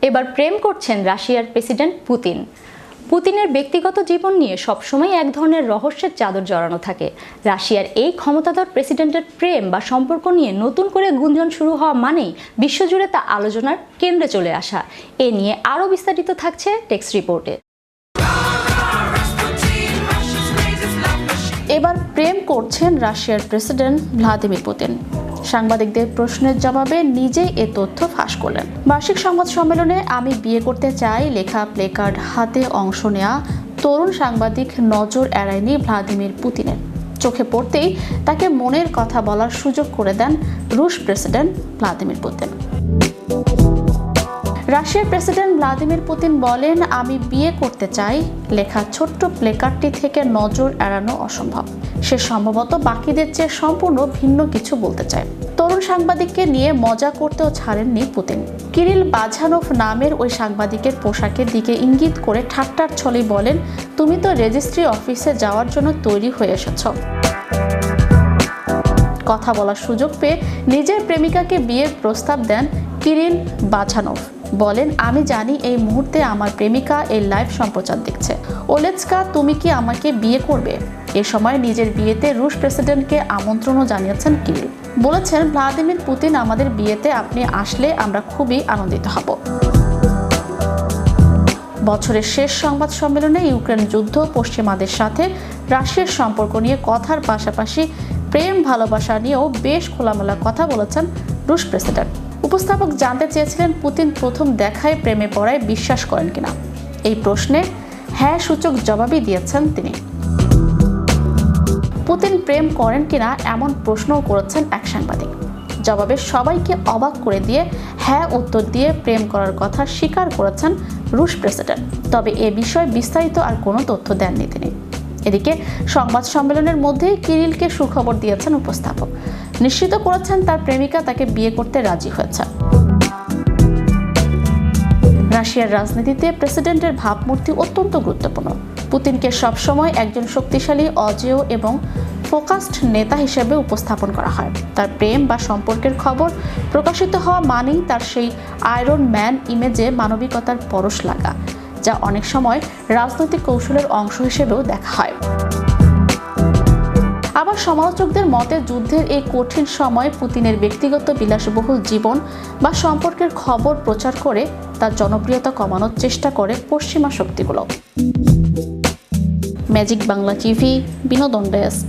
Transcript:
এবার প্রেম করছেন রাশিয়ার প্রেসিডেন্ট পুতিন। পুতিনের ব্যক্তিগত জীবন নিয়ে সবসময় এক ধরনের রহস্যের চাদর জড়ানো থাকে। রাশিয়ার এই ক্ষমতাধর প্রেসিডেন্টের প্রেম বা সম্পর্ক নিয়ে নতুন করে গুঞ্জন শুরু হওয়া মানেই বিশ্বজুড়ে তা আলোচনার কেন্দ্রে চলে আসা। এ নিয়ে আরও বিস্তারিত থাকছে টেক্সট রিপোর্টে। এবার প্রেম করছেন রাশিয়ার প্রেসিডেন্ট ভ্লাদিমির পুতিন। সাংবাদিকদের প্রশ্নের জবাবে নিজেই এ তথ্য ফাঁস করলেন। বার্ষিক সংবাদ সম্মেলনে আমি বিয়ে করতে চাই লেখা প্লেকার্ড হাতে অংশ নেওয়া তরুণ সাংবাদিক নজর এড়ায়নি ভ্লাদিমির পুতিনের। চোখে পড়তেই তাকে মনের কথা বলার সুযোগ করে দেন রুশ প্রেসিডেন্ট ভ্লাদিমির পুতিন। রাশিয়ার প্রেসিডেন্ট ভ্লাদিমির পুতিন বলেন, আমি বিয়ে করতে চাই লেখা ছোট্ট প্লেকার্ডটি থেকে নজর এড়ানো অসম্ভব। সে সম্ভবত বাকিদের চেয়ে সম্পূর্ণ ভিন্ন কিছু বলতে চায়। তরুণ সাংবাদিককে নিয়ে মজা করতেও ছাড়েননি পুতিন। কিরিল বাঝানোভ নামের ওই সাংবাদিকের পোশাকের দিকে ইঙ্গিত করে ঠাট্টার ছলেই বলেন, তুমি তো রেজিস্ট্রি অফিসে যাওয়ার জন্য তৈরি হয়ে এসেছ। কথা বলার সুযোগ পেয়ে নিজের প্রেমিকাকে বিয়ের প্রস্তাব দেন কিরিল বাঝানোভ। বলেন, আমি জানি এই মুহূর্তে আমার প্রেমিকা এই লাইভ সম্প্রচার দেখছে। ওলেৎস্কা, তুমি কি আমাকে বিয়ে করবে? এ সময় নিজের বিয়েতে রুশ প্রেসিডেন্টকে আমন্ত্রণও জানিয়েছেন কিরিল। বলেছেন, ভ্লাদিমির পুতিন, আমাদের বিয়েতে আপনি আসলে আমরা খুবই আনন্দিত হব। বছরের শেষ সংবাদ সম্মেলনে ইউক্রেন যুদ্ধ, পশ্চিমাদের সাথে রাশিয়ার সম্পর্ক নিয়ে কথার পাশাপাশি প্রেম ভালোবাসা নিয়েও বেশ খোলামেলা কথা বলেছেন রুশ প্রেসিডেন্ট। উপস্থাপক জানতে চেয়েছিলেন, পুতিন প্রথম দেখায় প্রেমে পড়ায় বিশ্বাস করেন কিনা। এই প্রশ্নে হ্যাঁ সূচক জবাবই দিয়েছেন তিনি। পুতিন প্রেম করেন কিনা এমন প্রশ্নও করেছেন এক সাংবাদিক। জবাবে সবাইকে অবাক করে দিয়ে হ্যাঁ উত্তর দিয়ে প্রেম করার কথা স্বীকার করেছেন রুশ প্রেসিডেন্ট। তবে এ বিষয়ে বিস্তারিত আর কোনো তথ্য দেননি তিনি। এদিকে সংবাদ সম্মেলনের মধ্যেই কিরিলকে সুখবর দিয়েছেন উপস্থাপক। নিশ্চিত করেছেন তার প্রেমিকা তাকে বিয়ে করতে রাজি হয়েছে। রাশিয়ার রাজনীতিতে প্রেসিডেন্টের ভাবমূর্তি অত্যন্ত গুরুত্বপূর্ণ। পুতিনকে সবসময় একজন শক্তিশালী, অজেয় এবং ফোকাসড নেতা হিসেবে উপস্থাপন করা হয়। তার প্রেম বা সম্পর্কের খবর প্রকাশিত হওয়া মানেই তার সেই আয়রন ম্যান ইমেজে মানবিকতার পরশ লাগা, যা অনেক সময় রাজনৈতিক কৌশলের অংশ হিসেবেও দেখা হয়। আবার সমালোচকদের মতে যুদ্ধের এই কঠিন সময়ে পুতিনের ব্যক্তিগত বিলাসবহুল জীবন বা সম্পর্কের খবর প্রচার করে তার জনপ্রিয়তা কমানোর চেষ্টা করে পশ্চিমা শক্তিগুলো। ম্যাজিক বাংলা টিভি, বিনোদন ডেস্ক।